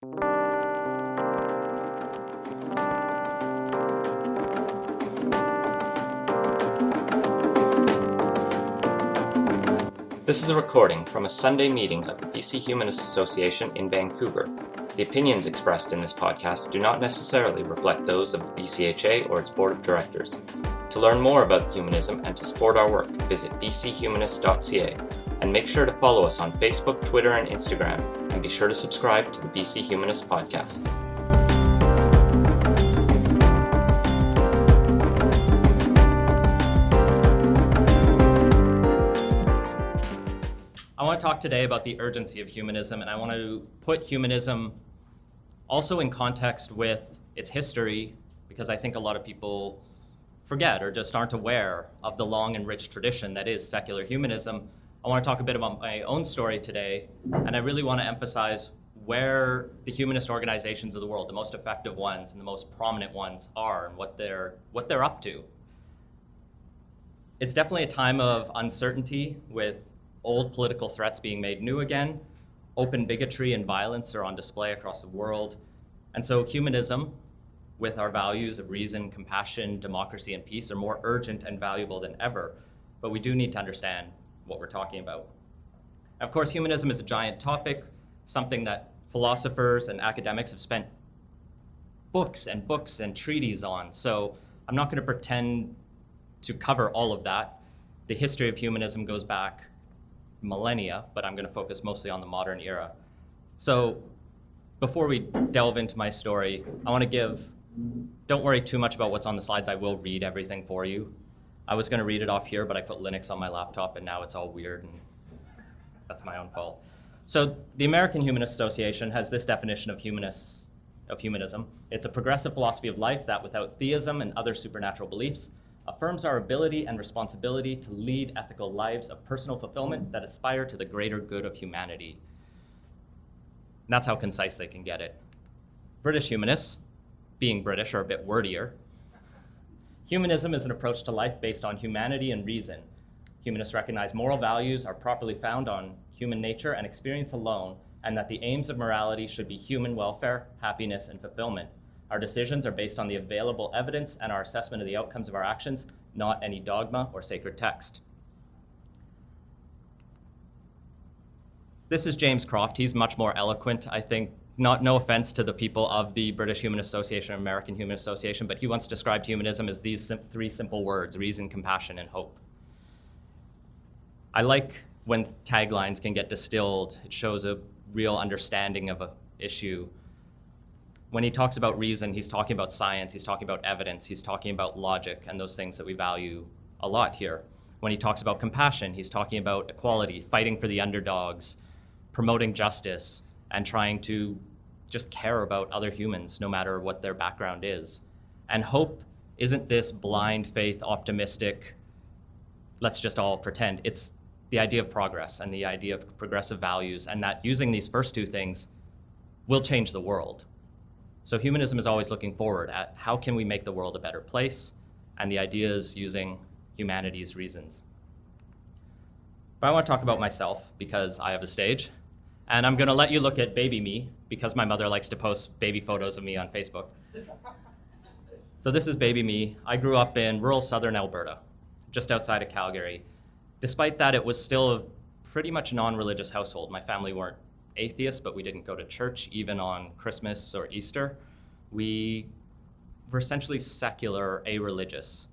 This is a recording from a Sunday meeting of the BC Humanist Association in Vancouver. The opinions expressed in this podcast do not necessarily reflect those of the BCHA or its board of directors. To learn more about humanism and to support our work, visit bchumanist.ca, and make sure to follow us on Facebook, Twitter, and Instagram, and be sure to subscribe to the BC Humanist podcast. I want to talk today about the urgency of humanism, and I want to put humanism also in context with its history, because I think a lot of people forget or just aren't aware of the long and rich tradition that is secular humanism. I want to talk a bit about my own story today, and I really want to emphasize where the humanist organizations of the world, the most effective ones and the most prominent ones, are and what they're up to. It's definitely a time of uncertainty, with old political threats being made new again. Open bigotry and violence are on display across the world. And so humanism, with our values of reason, compassion, democracy, and peace, are more urgent and valuable than ever. But we do need to understand what we're talking about. Of course, humanism is a giant topic, something that philosophers and academics have spent books and treatises on. So I'm not going to pretend to cover all of that. The history of humanism goes back millennia, but I'm going to focus mostly on the modern era. So before we delve into my story, I want to don't worry too much about what's on the slides. I will read everything for you. I was going to read it off here, but I put Linux on my laptop and now it's all weird, and that's my own fault. So the American Humanist Association has this definition of humanism. It's a progressive philosophy of life that, without theism and other supernatural beliefs, affirms our ability and responsibility to lead ethical lives of personal fulfillment that aspire to the greater good of humanity. And that's how concise they can get it. British humanists, being British, are a bit wordier. Humanism is an approach to life based on humanity and reason. Humanists recognize moral values are properly found on human nature and experience alone, and that the aims of morality should be human welfare, happiness, and fulfillment. Our decisions are based on the available evidence and our assessment of the outcomes of our actions, not any dogma or sacred text. This is James Croft. He's much more eloquent, I think. No offense to the people of the British Humanist Association or American Humanist Association, but he once described humanism as these three simple words: reason, compassion, and hope. I like when taglines can get distilled. It shows a real understanding of an issue. When he talks about reason, he's talking about science, he's talking about evidence, he's talking about logic and those things that we value a lot here. When he talks about compassion, he's talking about equality, fighting for the underdogs, promoting justice, and trying to just care about other humans, no matter what their background is. And hope isn't this blind faith, optimistic, let's just all pretend. It's the idea of progress and the idea of progressive values, and that using these first two things will change the world. So humanism is always looking forward at how can we make the world a better place, and the idea is using humanity's reasons. But I want to talk about myself because I have a stage, and I'm going to let you look at baby me because my mother likes to post baby photos of me on Facebook. So this is baby me. I grew up in rural southern Alberta, just outside of Calgary. Despite that, it was still a pretty much non-religious household. My family weren't atheists, but we didn't go to church even on Christmas or Easter. We were essentially secular, a-religious.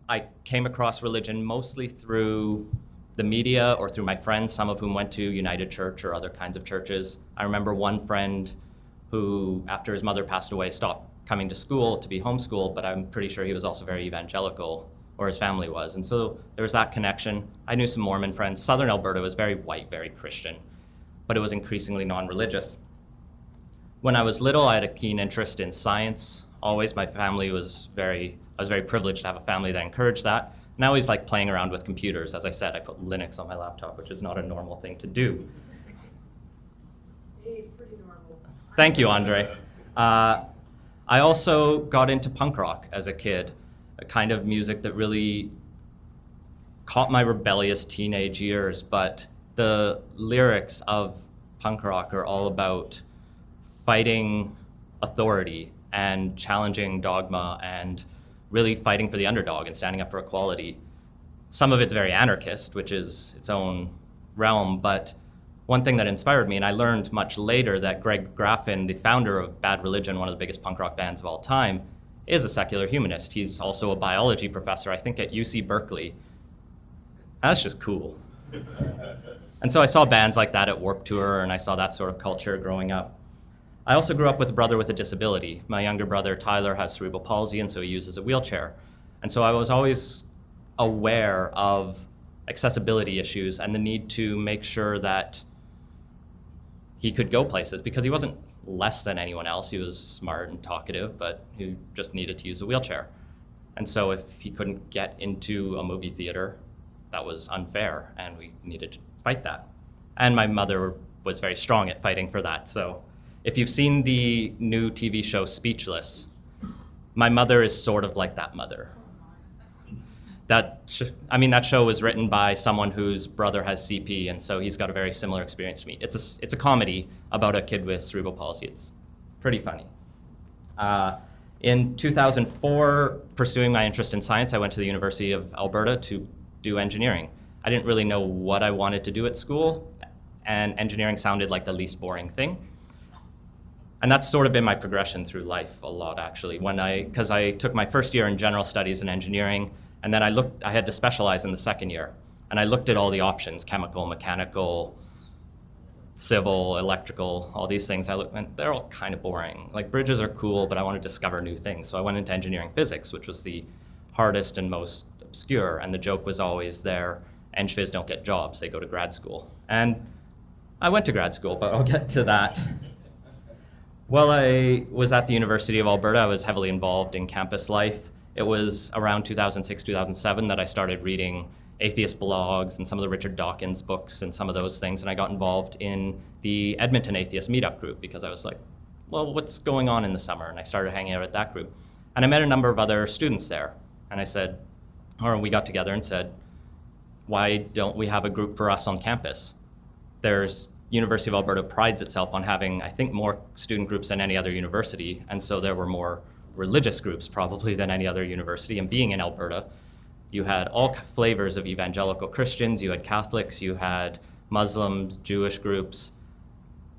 I came across religion mostly through the media or through my friends, some of whom went to United Church or other kinds of churches. I remember one friend who, after his mother passed away, stopped coming to school to be homeschooled, but I'm pretty sure he was also very evangelical, or his family was. And so there was that connection. I knew some Mormon friends. Southern Alberta was very white, very Christian, but it was increasingly non-religious. When I was little, I had a keen interest in science. Always, I was very privileged to have a family that encouraged that. And I always liked playing around with computers. As I said, I put Linux on my laptop, which is not a normal thing to do. It's pretty normal. Thank you, Andre. I also got into punk rock as a kid, a kind of music that really caught my rebellious teenage years, but the lyrics of punk rock are all about fighting authority and challenging dogma and really fighting for the underdog and standing up for equality. Some of it's very anarchist, which is its own realm, but one thing that inspired me, and I learned much later that Greg Graffin, the founder of Bad Religion, one of the biggest punk rock bands of all time, is a secular humanist. He's also a biology professor, I think at UC Berkeley. That's just cool. And so I saw bands like that at Warped Tour, and I saw that sort of culture growing up. I also grew up with a brother with a disability. My younger brother, Tyler, has cerebral palsy, and so he uses a wheelchair. And so I was always aware of accessibility issues and the need to make sure that he could go places, because he wasn't less than anyone else. He was smart and talkative, but he just needed to use a wheelchair. And so if he couldn't get into a movie theater, that was unfair, and we needed to fight that. And my mother was very strong at fighting for that. So if you've seen the new TV show Speechless, my mother is sort of like that mother. That show was written by someone whose brother has CP, and so he's got a very similar experience to me. It's a comedy about a kid with cerebral palsy. It's pretty funny. In 2004, pursuing my interest in science, I went to the University of Alberta to do engineering. I didn't really know what I wanted to do at school, and engineering sounded like the least boring thing. And that's sort of been my progression through life a lot, actually. Because I took my first year in general studies in engineering, and then I had to specialize in the second year. And I looked at all the options: chemical, mechanical, civil, electrical, all these things. And they're all kind of boring. Like, bridges are cool, but I want to discover new things. So I went into engineering physics, which was the hardest and most obscure. And the joke was always there: Eng-Phys don't get jobs, they go to grad school. And I went to grad school, but I'll get to that. While I was at the University of Alberta, I was heavily involved in campus life. It was around 2006, 2007 that I started reading atheist blogs and some of the Richard Dawkins books and some of those things, and I got involved in the Edmonton Atheist Meetup group because I was like, well, what's going on in the summer? And I started hanging out at that group. And I met a number of other students there, and we got together and said, why don't we have a group for us on campus? University of Alberta prides itself on having, I think, more student groups than any other university, and so there were more religious groups probably than any other university. And being in Alberta, you had all flavors of evangelical Christians, you had Catholics, you had Muslims, Jewish groups,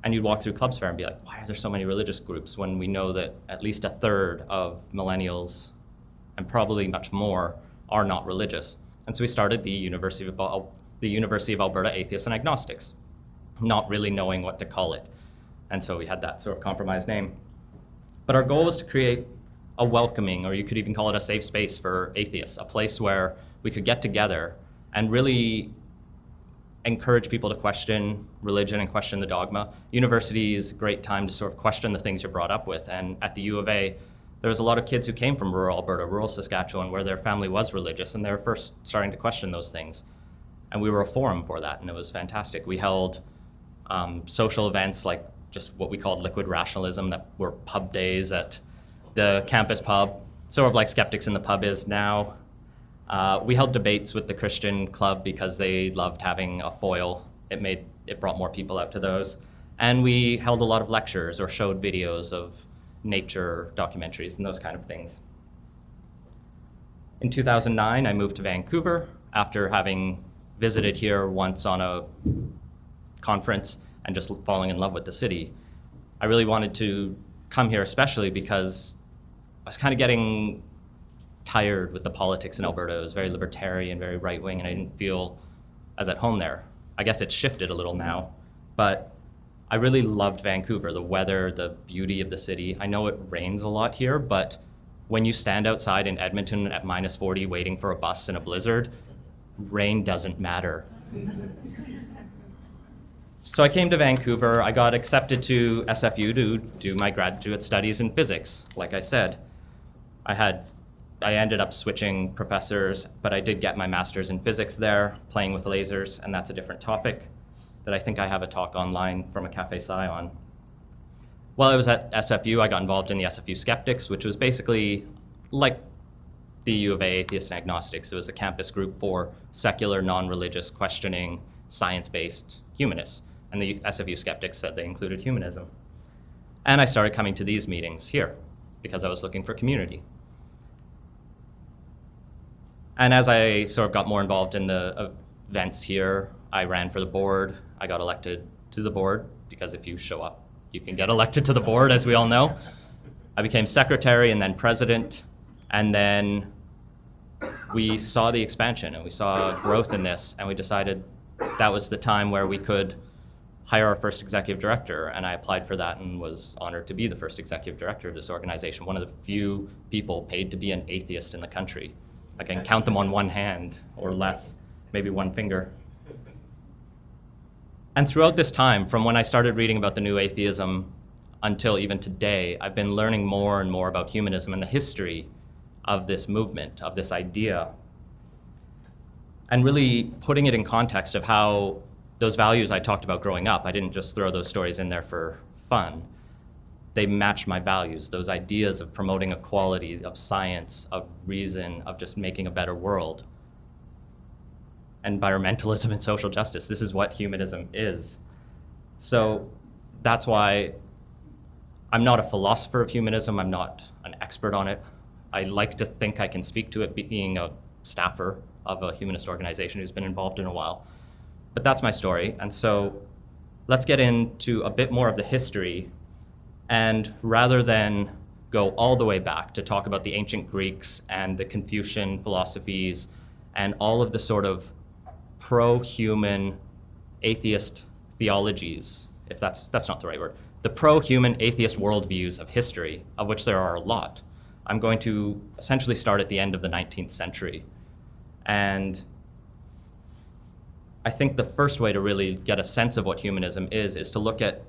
and you'd walk through Clubs Fair and be like, why are there so many religious groups when we know that at least a third of millennials, and probably much more, are not religious? And so we started the University of Alberta Atheists and Agnostics, not really knowing what to call it. And so we had that sort of compromised name. But our goal was to create a welcoming, or you could even call it a safe space for atheists, a place where we could get together and really encourage people to question religion and question the dogma. University is a great time to sort of question the things you're brought up with. And at the U of A, there was a lot of kids who came from rural Alberta, rural Saskatchewan, where their family was religious, and they were first starting to question those things. And we were a forum for that, and it was fantastic. We held social events like just what we called liquid rationalism, that were pub days at the campus pub, sort of like Skeptics in the Pub is now. We held debates with the Christian club because they loved having a foil. It brought more people out to those. And we held a lot of lectures or showed videos of nature documentaries and those kind of things. In 2009, I moved to Vancouver after having visited here once on a conference and just falling in love with the city. I really wanted to come here especially because I was kind of getting tired with the politics in Alberta. It was very libertarian, very right-wing, and I didn't feel as at home there. I guess it's shifted a little now, but I really loved Vancouver, the weather, the beauty of the city. I know it rains a lot here, but when you stand outside in Edmonton at -40 waiting for a bus in a blizzard, rain doesn't matter. So I came to Vancouver. I got accepted to SFU to do my graduate studies in physics, like I said. I ended up switching professors, but I did get my master's in physics there, playing with lasers, and that's a different topic that I think I have a talk online from a Café Sci on. While I was at SFU, I got involved in the SFU Skeptics, which was basically like the U of A Atheists and Agnostics. It was a campus group for secular, non-religious, questioning, science-based humanists. and the SFU skeptics said they included humanism. And I started coming to these meetings here because I was looking for community. And as I sort of got more involved in the events here, I ran for the board. I got elected to the board because if you show up, you can get elected to the board, as we all know. I became secretary and then president, and then we saw the expansion and we saw growth in this, and we decided that was the time where we could hire our first executive director, and I applied for that and was honored to be the first executive director of this organization, one of the few people paid to be an atheist in the country. I can count them on one hand or less, maybe one finger. And throughout this time, from when I started reading about the new atheism until even today, I've been learning more and more about humanism and the history of this movement, of this idea, and really putting it in context of how those values I talked about growing up, I didn't just throw those stories in there for fun. They match my values, those ideas of promoting equality, of science, of reason, of just making a better world. Environmentalism and social justice, this is what humanism is. So that's why I'm not a philosopher of humanism, I'm not an expert on it. I like to think I can speak to it being a staffer of a humanist organization who's been involved in a while. But that's my story, and so let's get into a bit more of the history, and rather than go all the way back to talk about the ancient Greeks and the Confucian philosophies and all of the sort of pro-human atheist theologies, if that's not the right word, the pro-human atheist worldviews of history, of which there are a lot. I'm going to essentially start at the end of the 19th century. And I think the first way to really get a sense of what humanism is to look at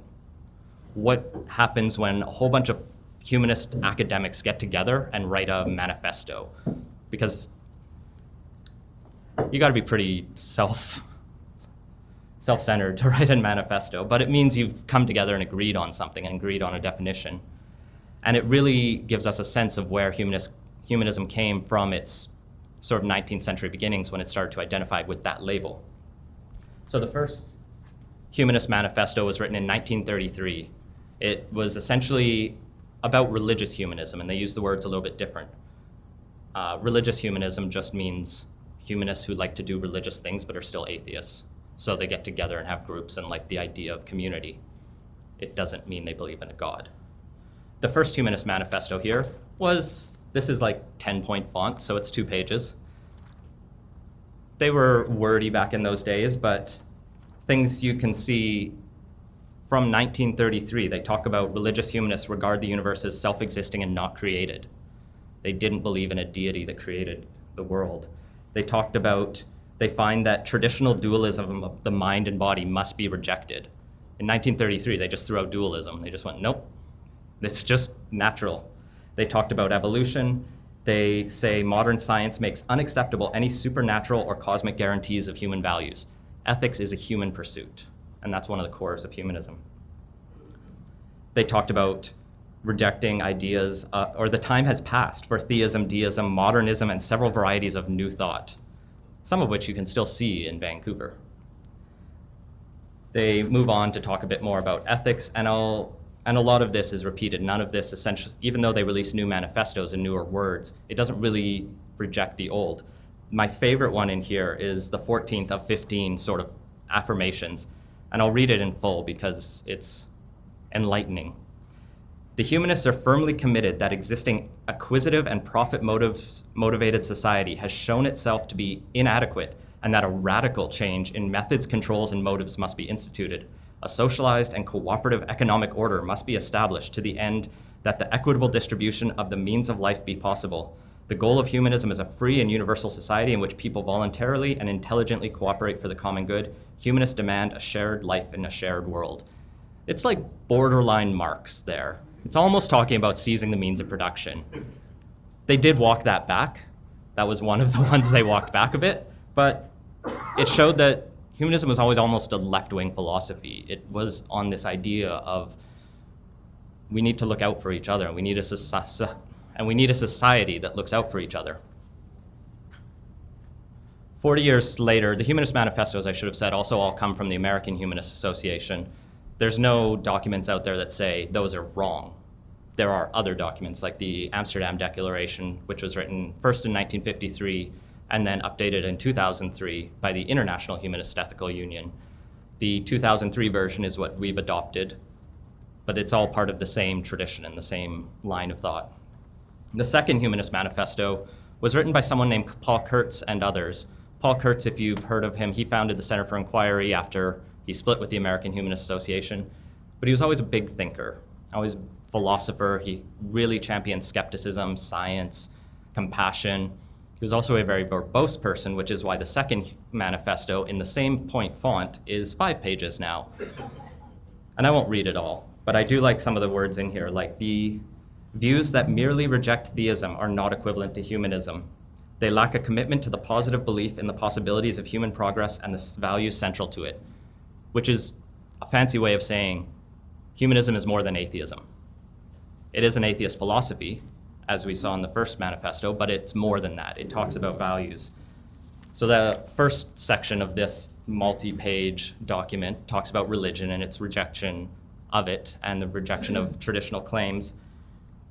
what happens when a whole bunch of humanist academics get together and write a manifesto. Because you gotta be pretty self-centered to write a manifesto, but it means you've come together and agreed on something and agreed on a definition. And it really gives us a sense of where humanism came from its sort of 19th century beginnings when it started to identify with that label. So the first Humanist Manifesto was written in 1933. It was essentially about religious humanism, and they use the words a little bit different. Religious humanism just means humanists who like to do religious things but are still atheists. So they get together and have groups and like the idea of community. It doesn't mean they believe in a God. The first Humanist Manifesto here was, this is like 10-point font, so it's 2 pages. They were wordy back in those days, but things you can see from 1933, they talk about religious humanists regard the universe as self-existing and not created. They didn't believe in a deity that created the world. They talked about, they find that traditional dualism of the mind and body must be rejected. In 1933, they just threw out dualism. They just went, nope, it's just natural. They talked about evolution. They say modern science makes unacceptable any supernatural or cosmic guarantees of human values. Ethics is a human pursuit, and that's one of the cores of humanism. They talked about rejecting ideas, or the time has passed for theism, deism, modernism, and several varieties of new thought, some of which you can still see in Vancouver. They move on to talk a bit more about ethics, and a lot of this is repeated. None of this essentially, even though they release new manifestos and newer words, it doesn't really reject the old. My favorite one in here is the 14th of 15 sort of affirmations, and I'll read it in full because it's enlightening. The humanists are firmly committed that existing acquisitive and profit-motivated society has shown itself to be inadequate, and that a radical change in methods, controls, and motives must be instituted. A socialized and cooperative economic order must be established to the end that the equitable distribution of the means of life be possible. The goal of humanism is a free and universal society in which people voluntarily and intelligently cooperate for the common good. Humanists demand a shared life in a shared world. It's like borderline Marx there. It's almost talking about seizing the means of production. They did walk that back. That was one of the ones they walked back a bit, but it showed that humanism was always almost a left-wing philosophy. It was on this idea of we need to look out for each other, and we need a society that looks out for each other. 40 years later, the Humanist Manifestos, I should have said, also all come from the American Humanist Association. There's no documents out there that say those are wrong. There are other documents like the Amsterdam Declaration, which was written first in 1953 and then updated in 2003 by the International Humanist Ethical Union. The 2003 version is what we've adopted, but it's all part of the same tradition and the same line of thought. The second Humanist Manifesto was written by someone named Paul Kurtz and others. Paul Kurtz, if you've heard of him, he founded the Center for Inquiry after he split with the American Humanist Association. But he was always a big thinker, always a philosopher. He really championed skepticism, science, compassion. He was also a very verbose person, which is why the second manifesto in the same point font is 5 pages now. And I won't read it all, but I do like some of the words in here, like the views that merely reject theism are not equivalent to humanism. They lack a commitment to the positive belief in the possibilities of human progress and the values central to it, which is a fancy way of saying humanism is more than atheism. It is an atheist philosophy, as we saw in the first manifesto, but it's more than that. It talks about values. So the first section of this multi-page document talks about religion and its rejection of it and the rejection of traditional claims.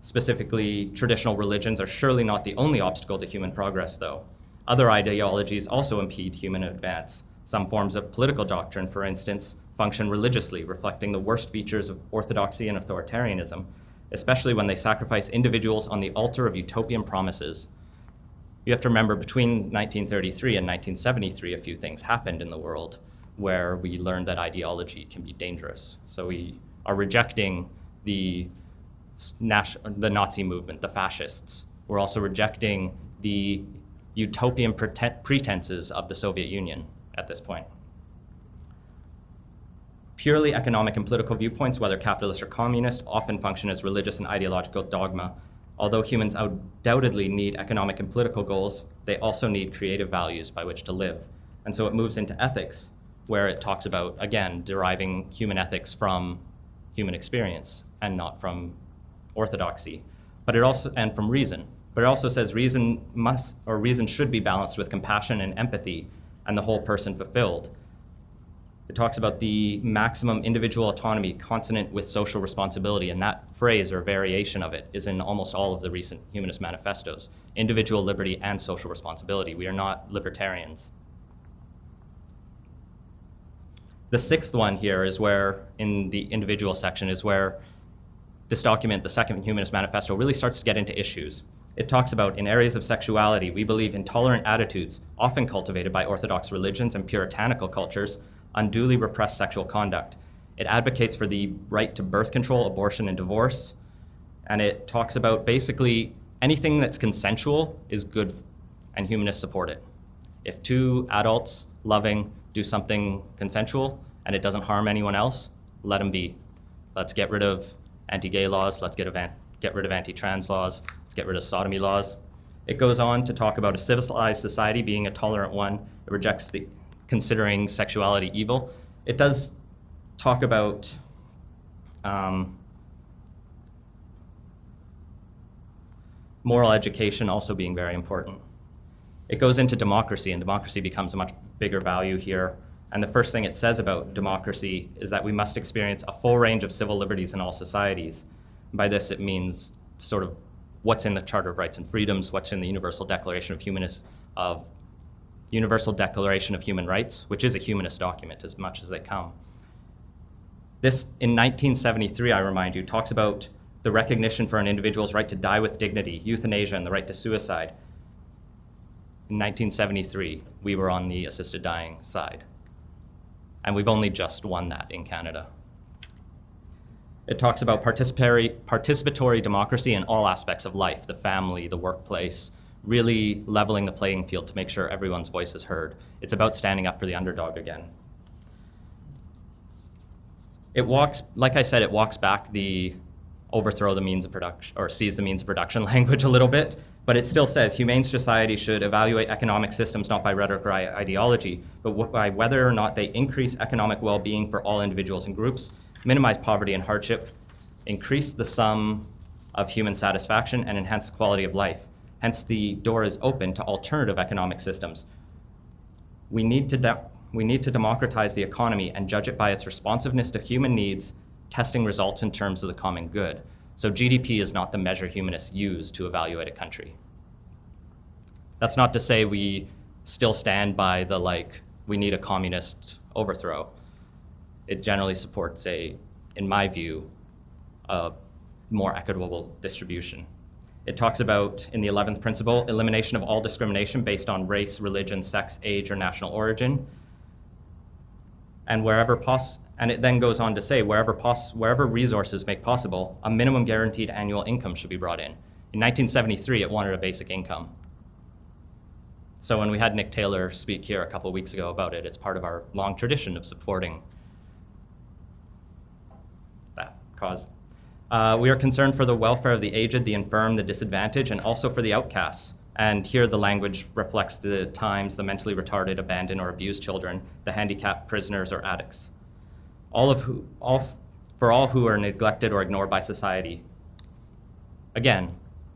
Specifically, traditional religions are surely not the only obstacle to human progress, though. Other ideologies also impede human advance. Some forms of political doctrine, for instance, function religiously, reflecting the worst features of orthodoxy and authoritarianism, especially when they sacrifice individuals on the altar of utopian promises. You have to remember, between 1933 and 1973, a few things happened in the world where we learned that ideology can be dangerous. So we are rejecting the Nazi movement, the fascists. We're also rejecting the utopian pretenses of the Soviet Union at this point. Purely economic and political viewpoints, whether capitalist or communist, often function as religious and ideological dogma. Although humans undoubtedly need economic and political goals, they also need creative values by which to live. And so it moves into ethics, where it talks about, again, deriving human ethics from human experience and not from orthodoxy, but it also, and from reason. But it also says reason should be balanced with compassion and empathy and the whole person fulfilled. It talks about the maximum individual autonomy consonant with social responsibility, and that phrase or variation of it is in almost all of the recent humanist manifestos. Individual liberty and social responsibility. We are not libertarians. The sixth one here is where, in the individual section, is where this document, the Second Humanist Manifesto, really starts to get into issues. It talks about, in areas of sexuality, we believe intolerant attitudes, often cultivated by orthodox religions and puritanical cultures, unduly repress sexual conduct. It advocates for the right to birth control, abortion, and divorce. And it talks about basically anything that's consensual is good, and humanists support it. If two adults, loving, do something consensual and it doesn't harm anyone else, let them be. Let's get rid of anti-gay laws, let's get rid of anti-trans laws, let's get rid of sodomy laws. It goes on to talk about a civilized society being a tolerant one. It rejects considering sexuality evil. It does talk about moral education also being very important. It goes into democracy, and democracy becomes a much bigger value here. And the first thing it says about democracy is that we must experience a full range of civil liberties in all societies. By this, it means sort of what's in the Charter of Rights and Freedoms, what's in the Universal Declaration of Human Rights, which is a humanist document as much as they come. This, in 1973, I remind you, talks about the recognition for an individual's right to die with dignity, euthanasia, and the right to suicide. In 1973, we were on the assisted dying side. And we've only just won that in Canada. It talks about participatory democracy in all aspects of life, the family, the workplace, really leveling the playing field to make sure everyone's voice is heard. It's about standing up for the underdog again. Like I said, it walks back the overthrow the means of production, or seize the means of production language a little bit, but it still says humane society should evaluate economic systems not by rhetoric or ideology, but by whether or not they increase economic well-being for all individuals and groups, minimize poverty and hardship, increase the sum of human satisfaction, and enhance the quality of life. Hence, the door is open to alternative economic systems. We need to democratize the economy and judge it by its responsiveness to human needs, testing results in terms of the common good. So GDP is not the measure humanists use to evaluate a country. That's not to say we still stand by the, we need a communist overthrow. It generally supports in my view, a more equitable distribution. It talks about, in the 11th principle, elimination of all discrimination based on race, religion, sex, age, or national origin. And and it then goes on to say, wherever resources make possible, a minimum guaranteed annual income should be brought in. In 1973, it wanted a basic income. So when we had Nick Taylor speak here a couple weeks ago about it, it's part of our long tradition of supporting that cause. We are concerned for the welfare of the aged, the infirm, the disadvantaged, and also for the outcasts. And here the language reflects the times, the mentally retarded, abandoned, or abused children, the handicapped, prisoners, or addicts. For all who are neglected or ignored by society. Again,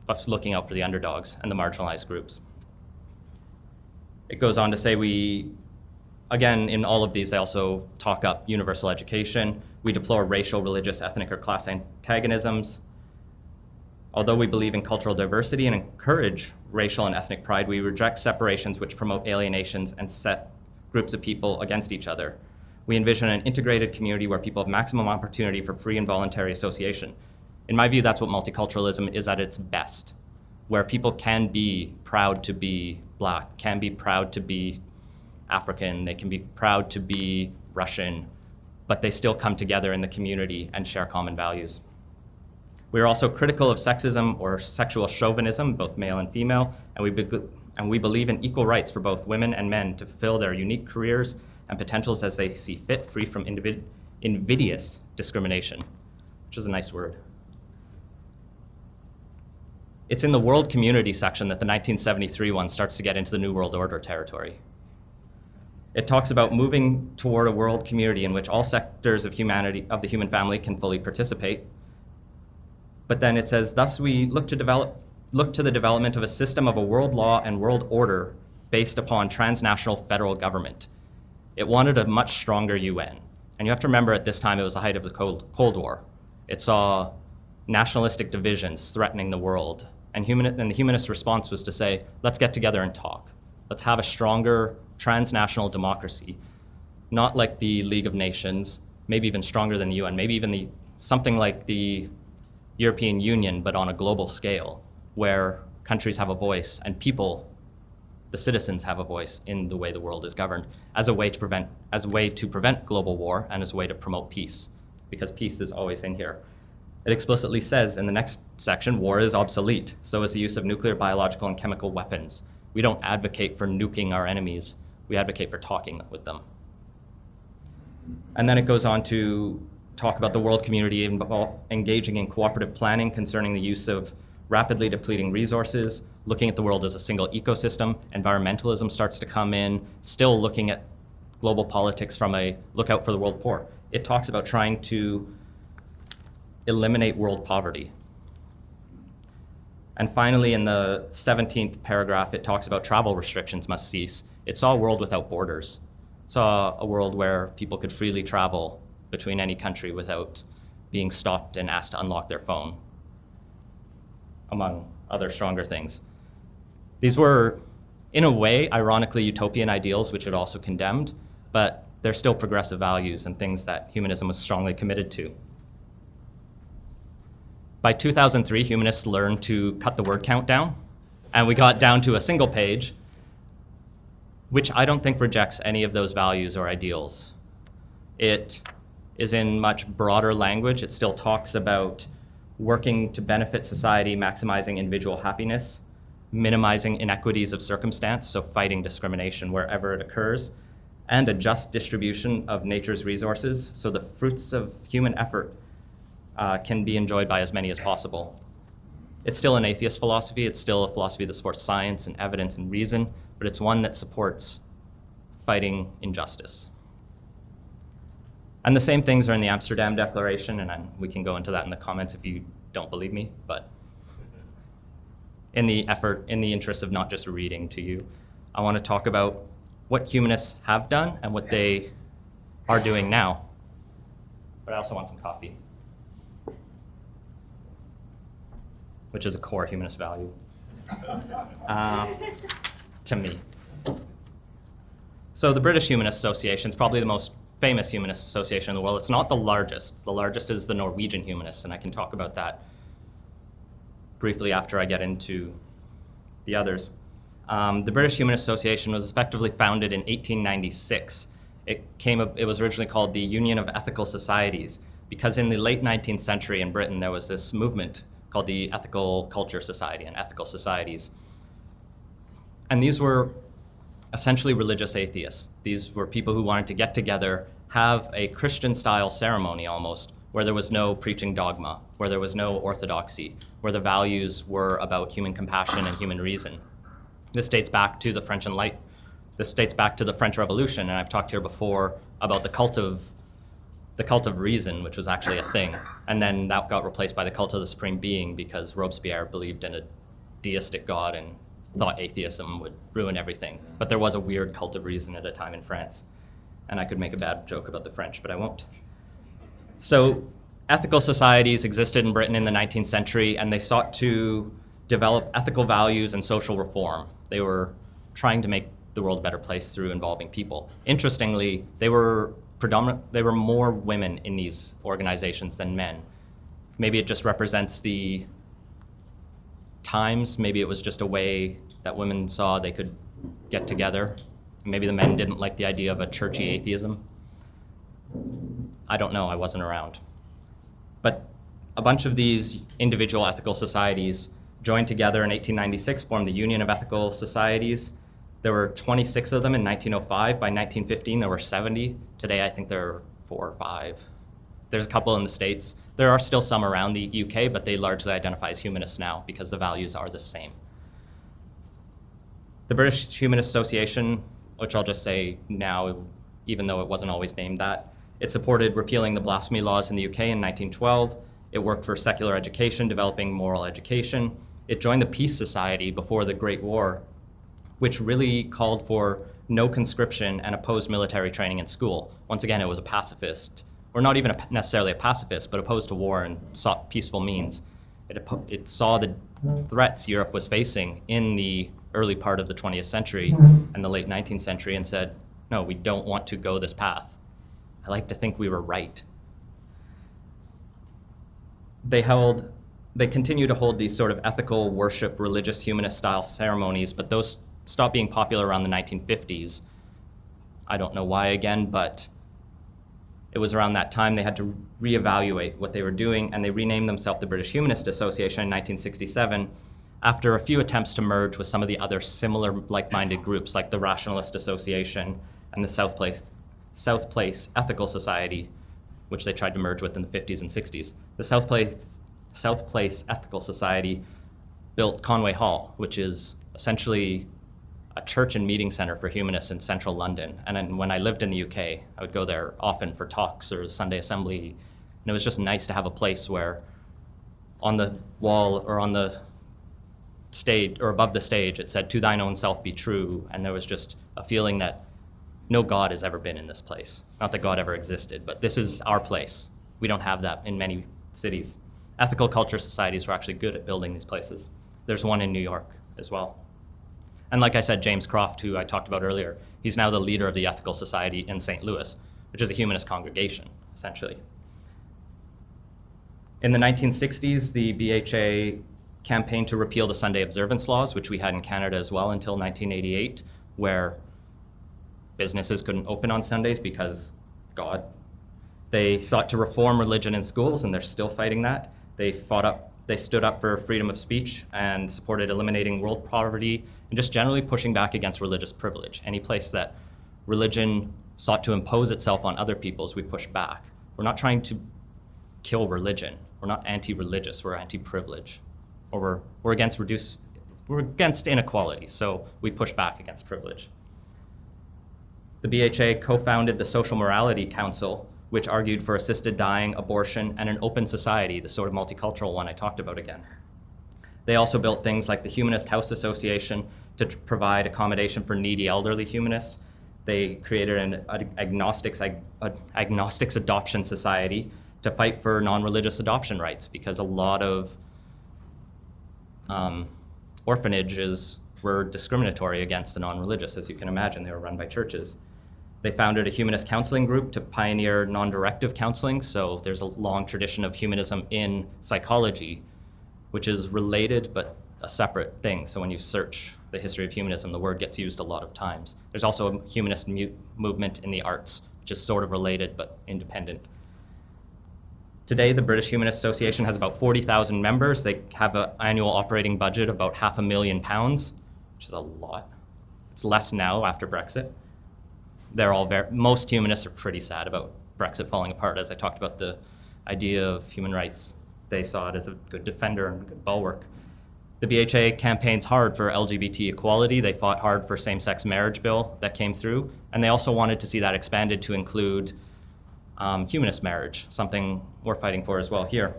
us looking out for the underdogs and the marginalized groups. It goes on to say again, in all of these, they also talk up universal education. We deplore racial, religious, ethnic, or class antagonisms. Although we believe in cultural diversity and encourage racial and ethnic pride, we reject separations which promote alienations and set groups of people against each other. We envision an integrated community where people have maximum opportunity for free and voluntary association. In my view, that's what multiculturalism is at its best, where people can be proud to be Black, can be proud to be African, they can be proud to be Russian, but they still come together in the community and share common values. We are also critical of sexism or sexual chauvinism, both male and female, and we believe in equal rights for both women and men to fulfill their unique careers and potentials as they see fit, free from invidious discrimination, which is a nice word. It's in the world community section that the 1973 one starts to get into the New World Order territory. It talks about moving toward a world community in which all sectors of humanity, of the human family, can fully participate. But then it says, thus we look to the development of a system of a world law and world order based upon transnational federal government. It wanted a much stronger UN. And you have to remember at this time it was the height of the Cold War. It saw nationalistic divisions threatening the world. And the humanist response was to say, let's get together and talk. Let's have a stronger transnational democracy, not like the League of Nations, maybe even stronger than the UN, maybe even something like the European Union, but on a global scale, where countries have a voice and people, the citizens, have a voice in the way the world is governed, as a way to prevent global war and as a way to promote peace, because peace is always in here. It explicitly says in the next section, war is obsolete, so is the use of nuclear, biological, and chemical weapons. We don't advocate for nuking our enemies, we advocate for talking with them. And then it goes on to talk about the world community engaging in cooperative planning concerning the use of rapidly depleting resources, looking at the world as a single ecosystem. Environmentalism starts to come in, still looking at global politics from a lookout for the world poor. It talks about trying to eliminate world poverty. And finally, in the 17th paragraph, it talks about travel restrictions must cease. It saw a world without borders. It saw a world where people could freely travel between any country without being stopped and asked to unlock their phone, among other stronger things. These were, in a way, ironically utopian ideals, which it also condemned, but they're still progressive values and things that humanism was strongly committed to. By 2003, humanists learned to cut the word count down, and we got down to a single page, which I don't think rejects any of those values or ideals. It is in much broader language. It still talks about working to benefit society, maximizing individual happiness, minimizing inequities of circumstance, so fighting discrimination wherever it occurs, and a just distribution of nature's resources, so the fruits of human effort can be enjoyed by as many as possible. It's still an atheist philosophy. It's still a philosophy that supports science and evidence and reason, but it's one that supports fighting injustice. And the same things are in the Amsterdam Declaration, and we can go into that in the comments if you don't believe me, but in the interest of not just reading to you, I want to talk about what humanists have done and what they are doing now. But I also want some coffee, which is a core humanist value to me. So the British Humanist Association is probably the most famous humanist association in the world. It's not the largest. The largest is the Norwegian Humanists, and I can talk about that briefly after I get into the others. The British Humanist Association was effectively founded in 1896. It was originally called the Union of Ethical Societies, because in the late 19th century in Britain, there was this movement called the Ethical Culture Society and Ethical Societies. And these were essentially religious atheists. These were people who wanted to get together, have a Christian-style ceremony almost, where there was no preaching dogma, where there was no orthodoxy, where the values were about human compassion and human reason. This dates back to the French Revolution, and I've talked here before about the cult of reason, which was actually a thing. And then that got replaced by the cult of the supreme being because Robespierre believed in a deistic God and thought atheism would ruin everything. But there was a weird cult of reason at a time in France. And I could make a bad joke about the French, but I won't. So ethical societies existed in Britain in the 19th century, and they sought to develop ethical values and social reform. They were trying to make the world a better place through involving people. Interestingly, they were more women in these organizations than men. Maybe it just represents the times. Maybe it was just a way that women saw they could get together. Maybe the men didn't like the idea of a churchy atheism. I don't know, I wasn't around. But a bunch of these individual ethical societies joined together in 1896, formed the Union of Ethical Societies. There were 26 of them in 1905. By 1915, there were 70. Today, I think there are 4 or 5. There's a couple in the States. There are still some around the UK, but they largely identify as humanists now because the values are the same. The British Humanist Association, which I'll just say now, even though it wasn't always named that, it supported repealing the blasphemy laws in the UK in 1912. It worked for secular education, developing moral education. It joined the Peace Society before the Great War, which really called for no conscription and opposed military training in school. Once again, it was a pacifist, or not even necessarily a pacifist, but opposed to war and sought peaceful means. It saw the threats Europe was facing in the early part of the 20th century and the late 19th century and said, no, we don't want to go this path. I like to think we were right. They continue to hold these sort of ethical worship, religious humanist style ceremonies, but those stopped being popular around the 1950s. I don't know why again, but it was around that time they had to reevaluate what they were doing, and they renamed themselves the British Humanist Association in 1967 after a few attempts to merge with some of the other similar like-minded groups like the Nationalist Association and the South Place Ethical Society, which they tried to merge with in the 50s and 60s. The South Place Ethical Society built Conway Hall, which is essentially a church and meeting center for humanists in central London. And then when I lived in the UK, I would go there often for talks or Sunday assembly. And it was just nice to have a place where on the wall or on the stage or above the stage, it said, "To thine own self be true." And there was just a feeling that no God has ever been in this place. Not that God ever existed, but this is our place. We don't have that in many cities. Ethical culture societies were actually good at building these places. There's one in New York as well. And like I said, James Croft, who I talked about earlier, he's now the leader of the Ethical Society in St. Louis, which is a humanist congregation, essentially. In the 1960s, the BHA campaigned to repeal the Sunday observance laws, which we had in Canada as well until 1988, where businesses couldn't open on Sundays because God. They sought to reform religion in schools, and they're still fighting that. They stood up for freedom of speech and supported eliminating world poverty and just generally pushing back against religious privilege. Any place that religion sought to impose itself on other peoples, we push back. We're not trying to kill religion. We're not anti-religious, we're anti-privilege. Or we're against inequality, so we push back against privilege. The BHA co-founded the Social Morality Council, which argued for assisted dying, abortion, and an open society, the sort of multicultural one I talked about again. They also built things like the Humanist House Association to provide accommodation for needy elderly humanists, They created an agnostics adoption society to fight for non-religious adoption rights, because a lot of orphanages were discriminatory against the non-religious. As you can imagine, they were run by churches. They founded a humanist counseling group to pioneer non-directive counseling. So there's a long tradition of humanism in psychology, which is related but a separate thing. So when you search the history of humanism, the word gets used a lot of times. There's also a humanist movement in the arts, which is sort of related but independent. Today, the British Humanist Association has about 40,000 members. They have an annual operating budget of about £500,000, which is a lot. It's less now after Brexit. They're all most humanists are pretty sad about Brexit falling apart. As I talked about the idea of human rights, they saw it as a good defender and a good bulwark. The BHA campaigns hard for LGBT equality. They fought hard for same-sex marriage bill that came through, and they also wanted to see that expanded to include humanist marriage, something we're fighting for as well here.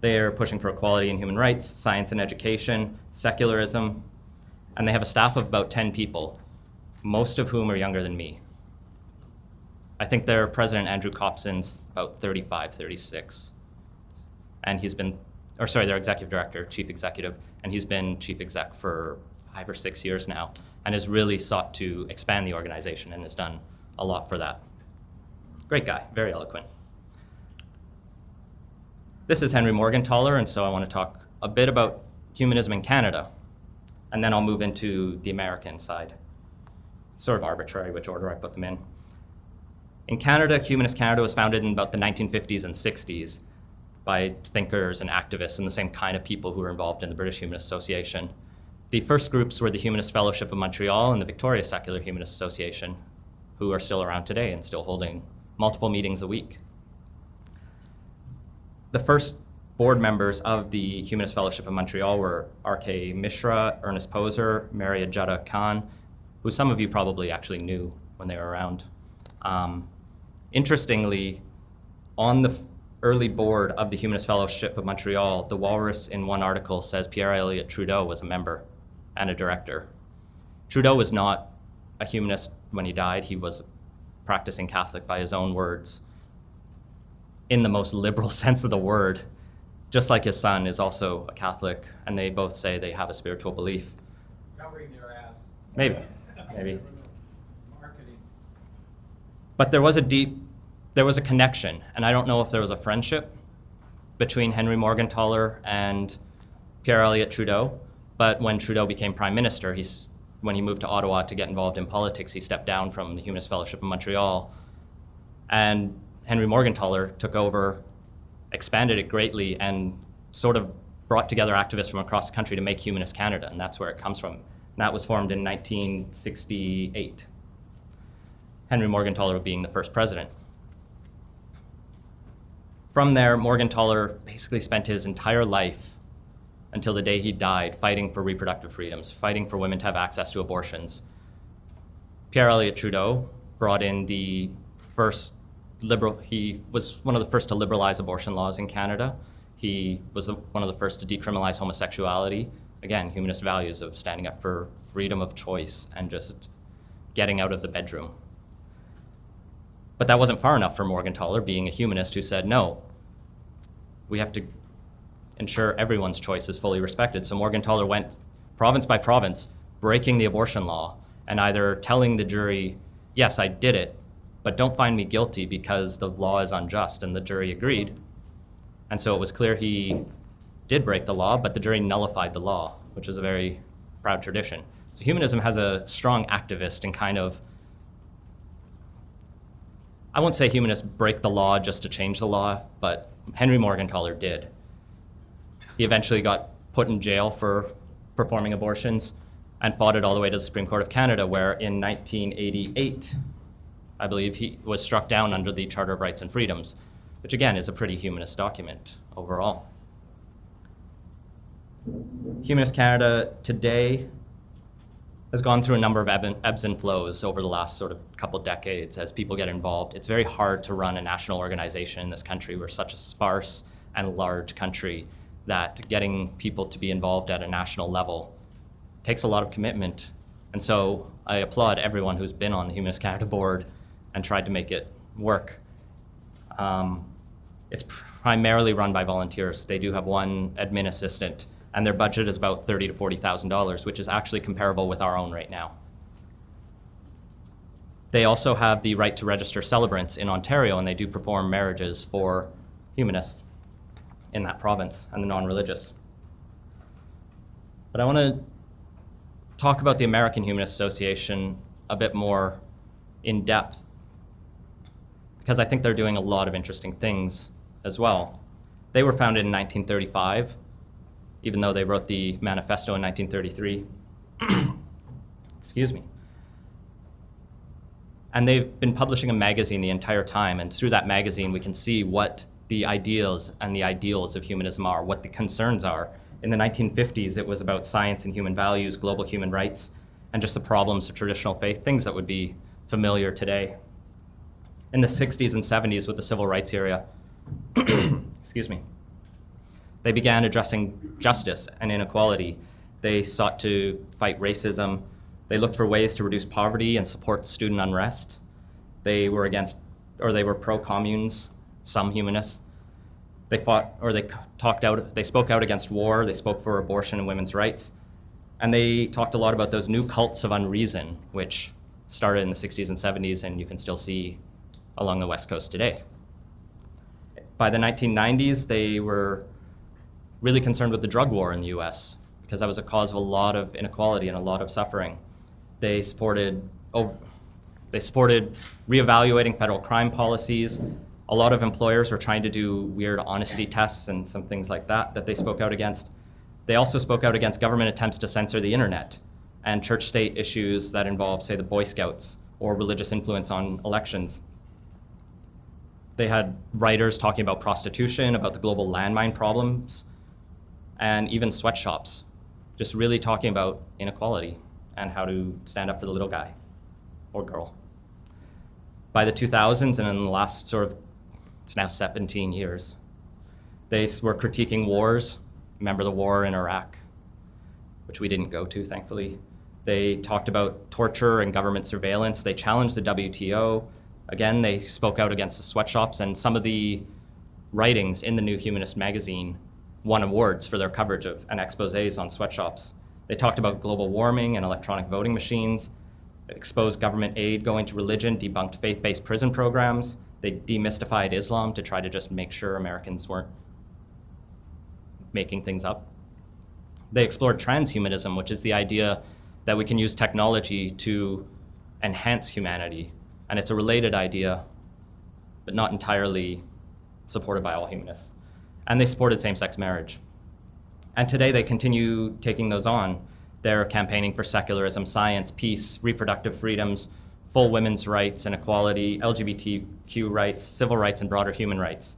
They are pushing for equality and human rights, science and education, secularism, and they have a staff of about 10 people, most of whom are younger than me. I think their president, Andrew Copson's about 35, 36. And he's been, their executive director, chief executive, and he's been chief exec for 5 or 6 years now, and has really sought to expand the organization and has done a lot for that. Great guy, very eloquent. This is Henry Morgentaler, and so I want to talk a bit about humanism in Canada, and then I'll move into the American side. Sort of arbitrary which order I put them in. In Canada, Humanist Canada was founded in about the 1950s and 60s by thinkers and activists and the same kind of people who were involved in the British Humanist Association. The first groups were the Humanist Fellowship of Montreal and the Victoria Secular Humanist Association, who are still around today and still holding multiple meetings a week. The first board members of the Humanist Fellowship of Montreal were R.K. Mishra, Ernest Poser, Maria Jutta Khan, who some of you probably actually knew when they were around. Interestingly, on the early board of the Humanist Fellowship of Montreal, the Walrus in one article says Pierre Elliott Trudeau was a member and a director. Trudeau was not a humanist when he died. He was practicing Catholic by his own words, in the most liberal sense of the word, just like his son is also a Catholic, and they both say they have a spiritual belief. Covering their ass. Maybe. Marketing. But there was a connection, and I don't know if there was a friendship between Henry Morgentaler and Pierre Elliott Trudeau, but when Trudeau became Prime Minister, when he moved to Ottawa to get involved in politics, he stepped down from the Humanist Fellowship of Montreal, and Henry Morgentaler took over, expanded it greatly, and sort of brought together activists from across the country to make Humanist Canada, and that's where it comes from. And that was formed in 1968. Henry Morgentaler being the first president. From there, Morgentaler basically spent his entire life until the day he died fighting for reproductive freedoms, fighting for women to have access to abortions. Pierre Elliott Trudeau brought in the first he was one of the first to liberalize abortion laws in Canada. He was one of the first to decriminalize homosexuality. Again, humanist values of standing up for freedom of choice and just getting out of the bedroom. But that wasn't far enough for Morgentaler, being a humanist who said, no, we have to ensure everyone's choice is fully respected. So Morgentaler went province by province, breaking the abortion law and either telling the jury, yes, I did it, but don't find me guilty because the law is unjust, and the jury agreed. And so it was clear he did break the law, but the jury nullified the law, which is a very proud tradition. So humanism has a strong activist and kind of, I won't say humanists break the law just to change the law, but Henry Morgentaler did. He eventually got put in jail for performing abortions and fought it all the way to the Supreme Court of Canada, where in 1988, I believe he was struck down under the Charter of Rights and Freedoms, which again is a pretty humanist document overall. Humanist Canada today has gone through a number of ebbs and flows over the last sort of couple decades as people get involved. It's very hard to run a national organization in this country. We're such a sparse and large country that getting people to be involved at a national level takes a lot of commitment. And so I applaud everyone who's been on the Humanist Canada board and tried to make it work. It's primarily run by volunteers. They do have one admin assistant, and their budget is about $30,000 to $40,000, which is actually comparable with our own right now. They also have the right to register celebrants in Ontario, and they do perform marriages for humanists in that province and the non-religious. But I want to talk about the American Humanist Association a bit more in depth, because I think they're doing a lot of interesting things as well. They were founded in 1935, even though they wrote the manifesto in 1933. Excuse me. And they've been publishing a magazine the entire time, and through that magazine we can see what the ideals and the ideals of humanism are, what the concerns are. In the 1950s, it was about science and human values, global human rights, and just the problems of traditional faith, things that would be familiar today. In the 60s and 70s, with the civil rights era, excuse me, they began addressing justice and inequality. They sought to fight racism. They looked for ways to reduce poverty and support student unrest. They were pro-communes, some humanists. They spoke out against war. They spoke for abortion and women's rights. And they talked a lot about those new cults of unreason, which started in the 60s and 70s, and you can still see along the West Coast today. By the 1990s, they were really concerned with the drug war in the US, because that was a cause of a lot of inequality and a lot of suffering. They supported reevaluating federal crime policies. A lot of employers were trying to do weird honesty tests and some things like that they spoke out against. They also spoke out against government attempts to censor the internet and church-state issues that involve, say, the Boy Scouts or religious influence on elections. They had writers talking about prostitution, about the global landmine problems, and even sweatshops, just really talking about inequality and how to stand up for the little guy or girl. By the 2000s, and in the last it's now 17 years, they were critiquing wars. Remember the war in Iraq, which we didn't go to, thankfully. They talked about torture and government surveillance. They challenged the WTO. Again, they spoke out against the sweatshops, and some of the writings in the New Humanist magazine won awards for their coverage of and exposés on sweatshops. They talked about global warming and electronic voting machines, exposed government aid going to religion, debunked faith-based prison programs. They demystified Islam to try to just make sure Americans weren't making things up. They explored transhumanism, which is the idea that we can use technology to enhance humanity. And it's a related idea, but not entirely supported by all humanists. And they supported same-sex marriage. And today they continue taking those on. They're campaigning for secularism, science, peace, reproductive freedoms, full women's rights and equality, LGBTQ rights, civil rights, and broader human rights.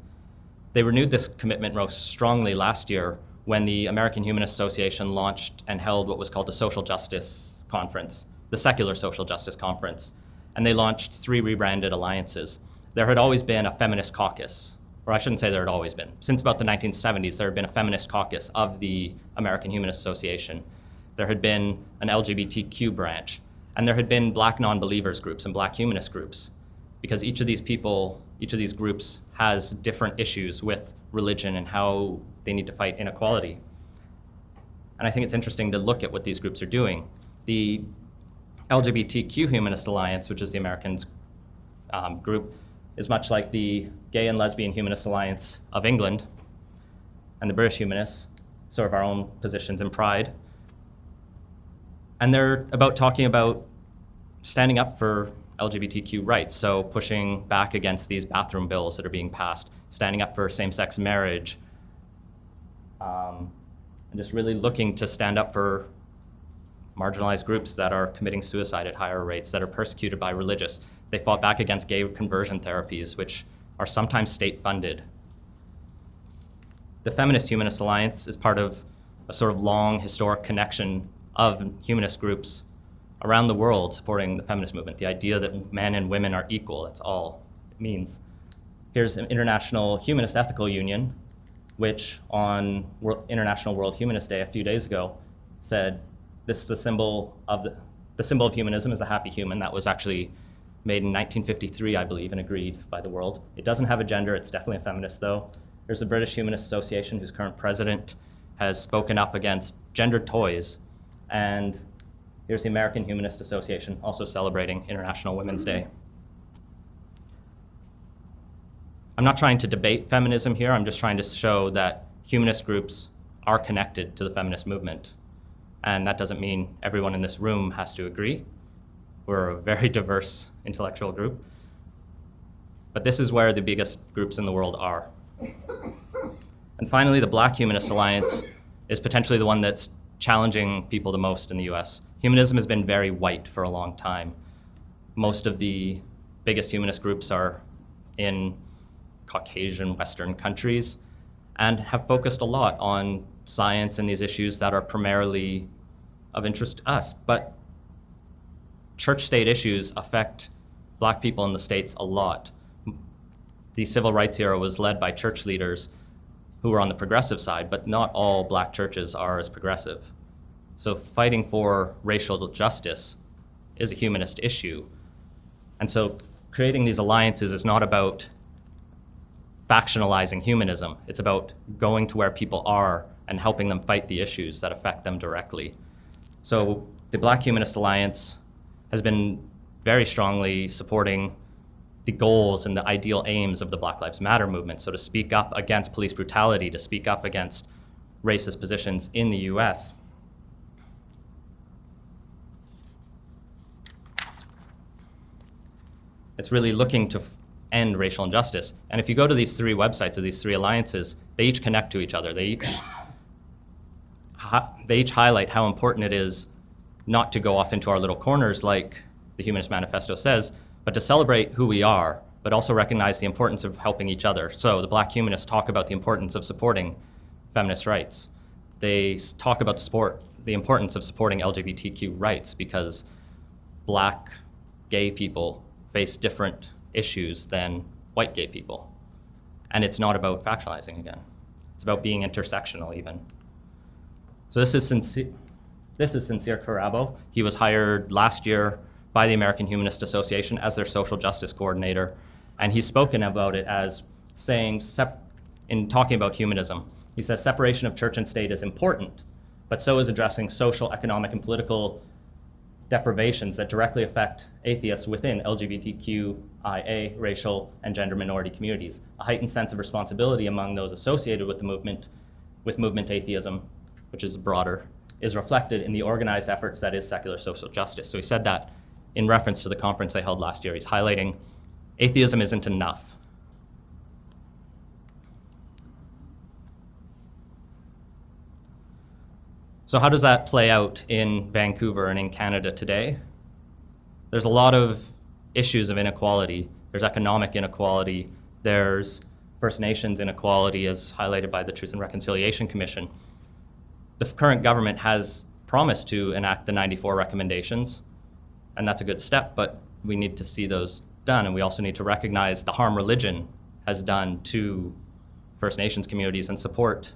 They renewed this commitment most strongly last year when the American Humanist Association launched and held what was called the Social Justice Conference, the Secular Social Justice Conference. And they launched 3 rebranded alliances. There had always been a feminist caucus, or I shouldn't say there had always been. Since about the 1970s, there had been a feminist caucus of the American Humanist Association. There had been an LGBTQ branch, and there had been Black non-believers groups and Black humanist groups, because each of these groups has different issues with religion and how they need to fight inequality. And I think it's interesting to look at what these groups are doing. The LGBTQ Humanist Alliance, which is the Americans group, is much like the Gay and Lesbian Humanist Alliance of England and the British Humanists, sort of our own positions in Pride. And they're talking about standing up for LGBTQ rights, so pushing back against these bathroom bills that are being passed, standing up for same-sex marriage, and just really looking to stand up for marginalized groups that are committing suicide at higher rates, that are persecuted by religious. They fought back against gay conversion therapies, which are sometimes state-funded. The Feminist Humanist Alliance is part of a sort of long historic connection of humanist groups around the world supporting the feminist movement, the idea that men and women are equal, that's all it means. Here's an International Humanist Ethical Union, which on International World Humanist Day a few days ago said, this is the symbol of The symbol of humanism is the happy human. That was actually made in 1953, I believe, and agreed by the world. It doesn't have a gender. It's definitely a feminist, though. There's the British Humanist Association, whose current president has spoken up against gendered toys. And here's the American Humanist Association, also celebrating International Women's Day. I'm not trying to debate feminism here. I'm just trying to show that humanist groups are connected to the feminist movement. And that doesn't mean everyone in this room has to agree. We're a very diverse intellectual group. But this is where the biggest groups in the world are. And finally, the Black Humanist Alliance is potentially the one that's challenging people the most in the US. Humanism has been very white for a long time. Most of the biggest humanist groups are in Caucasian Western countries and have focused a lot on science and these issues that are primarily of interest to us. But church-state issues affect Black people in the States a lot. The civil rights era was led by church leaders who were on the progressive side, but not all Black churches are as progressive. So fighting for racial justice is a humanist issue. And so creating these alliances is not about factionalizing humanism. It's about going to where people are and helping them fight the issues that affect them directly. So the Black Humanist Alliance has been very strongly supporting the goals and the ideal aims of the Black Lives Matter movement. So to speak up against police brutality, to speak up against racist positions in the US. It's really looking to end racial injustice. And if you go to these three websites of these three alliances, they each connect to each other. They each highlight how important it is not to go off into our little corners like the Humanist Manifesto says, but to celebrate who we are, but also recognize the importance of helping each other. So the Black humanists talk about the importance of supporting feminist rights. They talk about the importance of supporting LGBTQ rights because Black gay people face different issues than white gay people. And it's not about factionalizing again. It's about being intersectional even. So this is Sincere Carabo. He was hired last year by the American Humanist Association as their social justice coordinator. And he's spoken about it as saying, in talking about humanism, he says separation of church and state is important, but so is addressing social, economic, and political deprivations that directly affect atheists within LGBTQIA, racial, and gender minority communities. A heightened sense of responsibility among those associated with the movement, atheism, which is broader, is reflected in the organized efforts that is secular social justice. So he said that in reference to the conference they held last year. He's highlighting atheism isn't enough. So how does that play out in Vancouver and in Canada today? There's a lot of issues of inequality. There's economic inequality. There's First Nations inequality, as highlighted by the Truth and Reconciliation Commission. The current government has promised to enact the 94 recommendations, and that's a good step, but we need to see those done, and we also need to recognize the harm religion has done to First Nations communities and support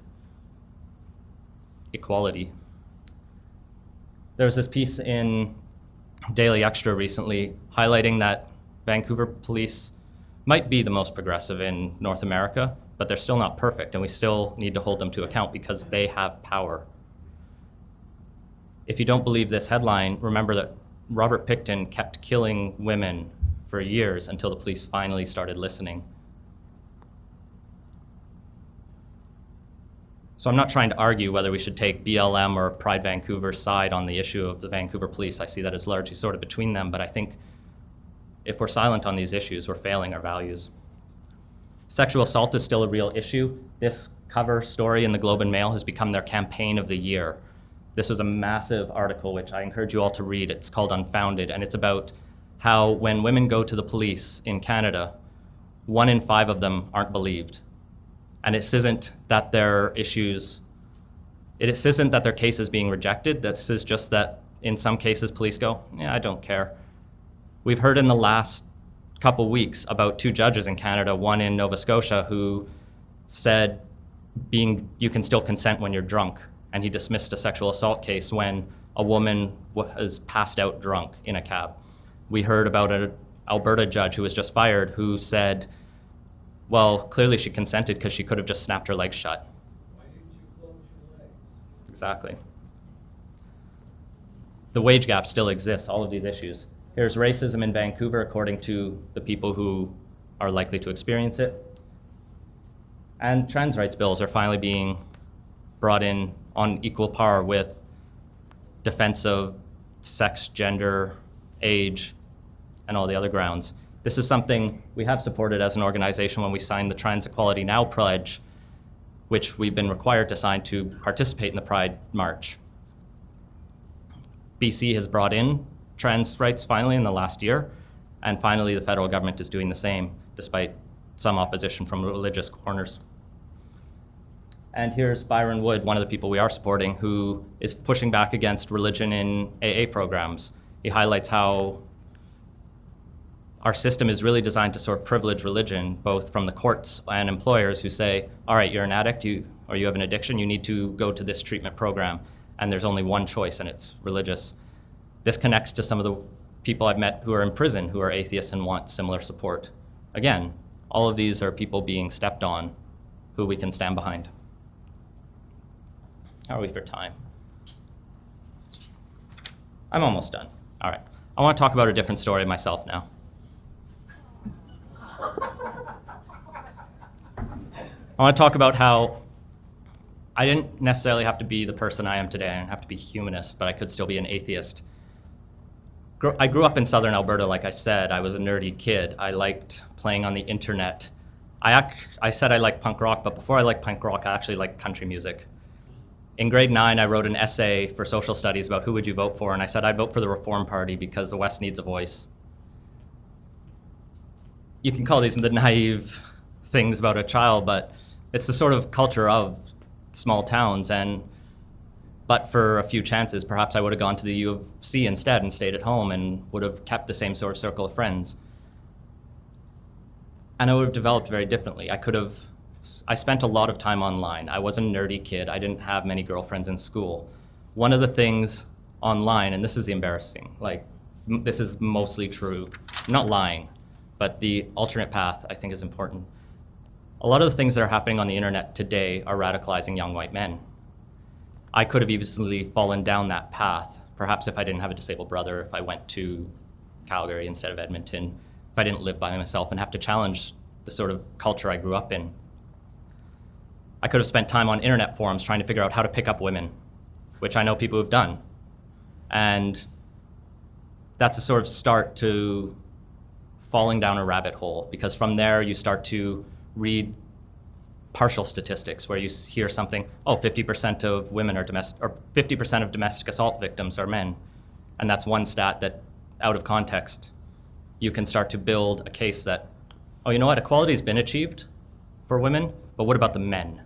equality. There was this piece in Daily Extra recently highlighting that Vancouver police might be the most progressive in North America, but they're still not perfect, and we still need to hold them to account because they have power. If you don't believe this headline, remember that Robert Pickton kept killing women for years until the police finally started listening. So I'm not trying to argue whether we should take BLM or Pride Vancouver's side on the issue of the Vancouver police. I see that as largely sort of between them, but I think if we're silent on these issues, we're failing our values. Sexual assault is still a real issue. This cover story in the Globe and Mail has become their campaign of the year. This was a massive article, which I encourage you all to read. It's called Unfounded, and it's about how when women go to the police in Canada, 1 in 5 of them aren't believed. And it isn't that their case is being rejected. This is just that in some cases police go, yeah, I don't care. We've heard in the last couple weeks about 2 judges in Canada, one in Nova Scotia, who said you can still consent when you're drunk. And he dismissed a sexual assault case when a woman was passed out drunk in a cab. We heard about an Alberta judge who was just fired who said, well, clearly she consented because she could have just snapped her legs shut. Why didn't you close your legs? Exactly. The wage gap still exists, all of these issues. Here's racism in Vancouver according to the people who are likely to experience it. And trans rights bills are finally being brought in on equal par with defense of sex, gender, age, and all the other grounds. This is something we have supported as an organization when we signed the Trans Equality Now pledge, which we've been required to sign to participate in the Pride March. BC has brought in trans rights finally in the last year, and finally the federal government is doing the same, despite some opposition from religious corners. And here's Byron Wood, one of the people we are supporting, who is pushing back against religion in AA programs. He highlights how our system is really designed to sort of privilege religion, both from the courts and employers who say, all right, you're an addict, or you have an addiction, you need to go to this treatment program. And there's only one choice, and it's religious. This connects to some of the people I've met who are in prison, who are atheists and want similar support. Again, all of these are people being stepped on who we can stand behind. How are we for time? I'm almost done. All right. I want to talk about a different story myself now. I want to talk about how I didn't necessarily have to be the person I am today. I didn't have to be humanist, but I could still be an atheist. I grew up in southern Alberta, like I said. I was a nerdy kid. I liked playing on the internet. I said I liked punk rock, but before I liked punk rock, I actually liked country music. In grade 9, I wrote an essay for social studies about who would you vote for, and I said I'd vote for the Reform Party because the West needs a voice. You can call these the naive things about a child, but it's the sort of culture of small towns, but for a few chances, perhaps I would have gone to the U of C instead and stayed at home and would have kept the same sort of circle of friends. And I would have developed very differently. I spent a lot of time online. I was a nerdy kid. I didn't have many girlfriends in school. One of the things online, and this is the embarrassing, this is mostly true, I'm not lying, but the alternate path I think is important. A lot of the things that are happening on the internet today are radicalizing young white men. I could have easily fallen down that path, perhaps if I didn't have a disabled brother, if I went to Calgary instead of Edmonton, if I didn't live by myself and have to challenge the sort of culture I grew up in. I could have spent time on internet forums trying to figure out how to pick up women, which I know people who've done. And that's a sort of start to falling down a rabbit hole, because from there you start to read partial statistics where you hear something, 50% of women are or 50% of domestic assault victims are men. And that's one stat that, out of context, you can start to build a case that, you know what, equality has been achieved for women, but what about the men?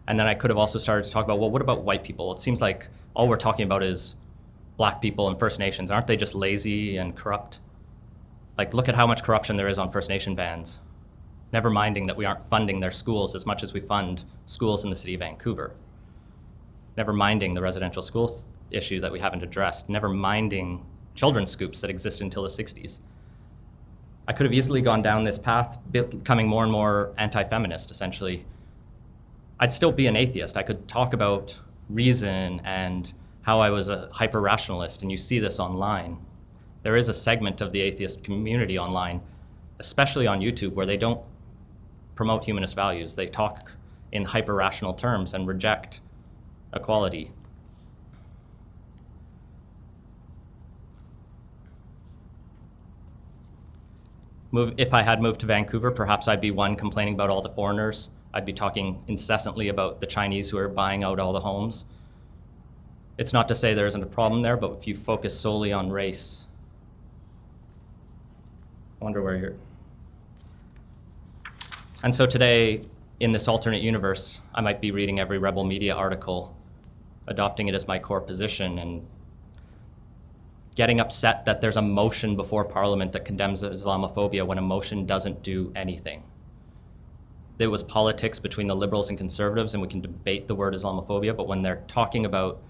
And then I could have also started to talk about, what about white people? It seems like all we're talking about is Black people and First Nations. Aren't they just lazy and corrupt? Look at how much corruption there is on First Nation bands. Never minding that we aren't funding their schools as much as we fund schools in the city of Vancouver. Never minding the residential school issue that we haven't addressed. Never minding children's scoops that existed until the 60s. I could have easily gone down this path, becoming more and more anti-feminist, essentially. I'd still be an atheist. I could talk about reason and how I was a hyper-rationalist, and you see this online. There is a segment of the atheist community online, especially on YouTube, where they don't promote humanist values. They talk in hyper-rational terms and reject equality. If I had moved to Vancouver, perhaps I'd be one complaining about all the foreigners. I'd be talking incessantly about the Chinese who are buying out all the homes. It's not to say there isn't a problem there, but if you focus solely on race, I wonder where you're. And so today, in this alternate universe, I might be reading every Rebel Media article, adopting it as my core position, and getting upset that there's a motion before Parliament that condemns Islamophobia when a motion doesn't do anything. There was politics between the Liberals and Conservatives, and we can debate the word Islamophobia, but when they're talking about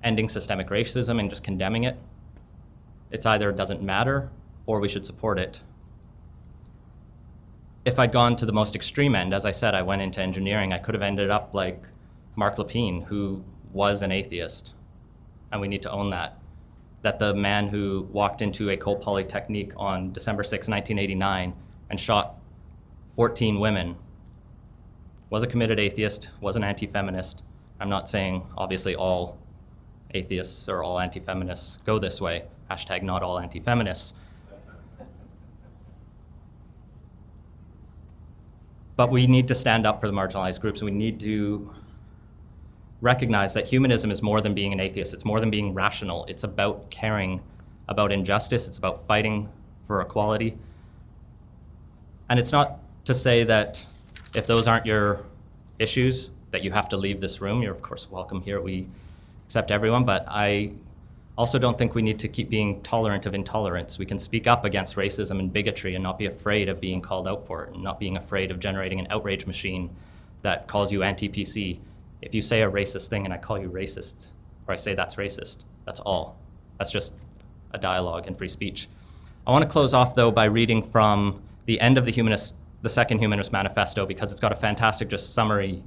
ending systemic racism and just condemning it. It's either it doesn't matter or we should support it. If I'd gone to the most extreme end, as I said, I went into engineering, I could have ended up like Mark Lepine, who was an atheist, and we need to own that. That the man who walked into École Polytechnique on December 6, 1989, and shot 14 women was a committed atheist, was an anti-feminist. I'm not saying, obviously, all atheists or all anti-feminists go this way. Hashtag not all anti-feminists. But we need to stand up for the marginalized groups. We need to recognize that humanism is more than being an atheist. It's more than being rational. It's about caring about injustice. It's about fighting for equality. And it's not to say that if those aren't your issues, that you have to leave this room. You're, of course, welcome here. We accept everyone. But I also don't think we need to keep being tolerant of intolerance. We can speak up against racism and bigotry and not be afraid of being called out for it, and not being afraid of generating an outrage machine that calls you anti-PC. If you say a racist thing and I call you racist, or I say that's racist, that's all. That's just a dialogue and free speech. I want to close off, though, by reading from the end of the second Humanist Manifesto, because it's got a fantastic just summary.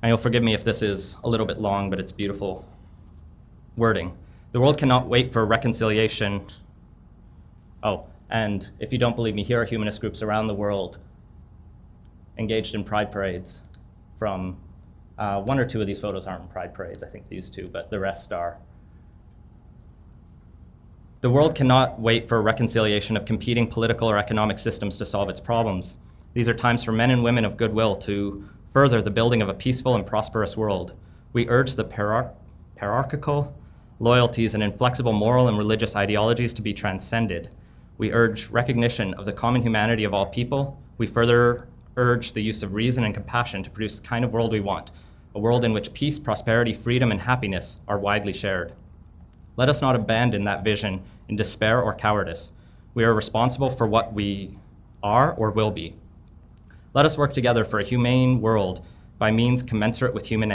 And you'll forgive me if this is a little bit long, but it's beautiful wording. The world cannot wait for reconciliation. Oh, and if you don't believe me, here are humanist groups around the world engaged in pride parades. From one or two of these photos aren't in pride parades, I think these two, but the rest are. The world cannot wait for a reconciliation of competing political or economic systems to solve its problems. These are times for men and women of goodwill to further the building of a peaceful and prosperous world. We urge the hierarchical loyalties and inflexible moral and religious ideologies to be transcended. We urge recognition of the common humanity of all people. We further urge the use of reason and compassion to produce the kind of world we want, a world in which peace, prosperity, freedom, and happiness are widely shared. Let us not abandon that vision in despair or cowardice. We are responsible for what we are or will be. Let us work together for a humane world by means commensurate with humane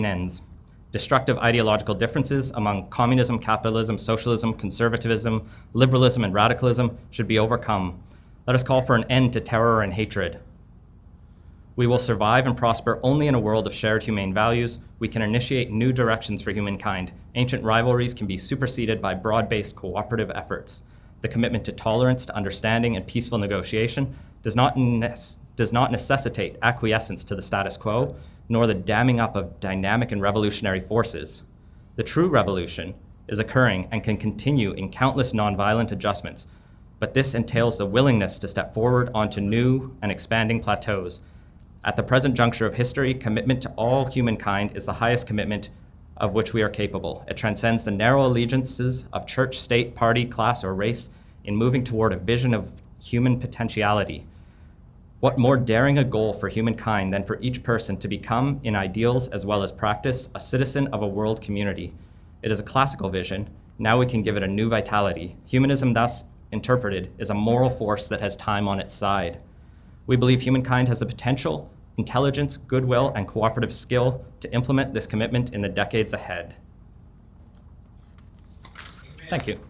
ends. Destructive ideological differences among communism, capitalism, socialism, conservatism, liberalism, and radicalism should be overcome. Let us call for an end to terror and hatred. We will survive and prosper only in a world of shared humane values. We can initiate new directions for humankind. Ancient rivalries can be superseded by broad-based cooperative efforts. The commitment to tolerance, to understanding, and peaceful negotiation does not necessitate acquiescence to the status quo, nor the damming up of dynamic and revolutionary forces. The true revolution is occurring and can continue in countless nonviolent adjustments, but this entails the willingness to step forward onto new and expanding plateaus. At the present juncture of history, commitment to all humankind is the highest commitment of which we are capable. It transcends the narrow allegiances of church, state, party, class, or race in moving toward a vision of human potentiality. What more daring a goal for humankind than for each person to become, in ideals as well as practice, a citizen of a world community? It is a classical vision. Now we can give it a new vitality. Humanism, thus interpreted, is a moral force that has time on its side. We believe humankind has the potential, intelligence, goodwill, and cooperative skill to implement this commitment in the decades ahead. Thank you.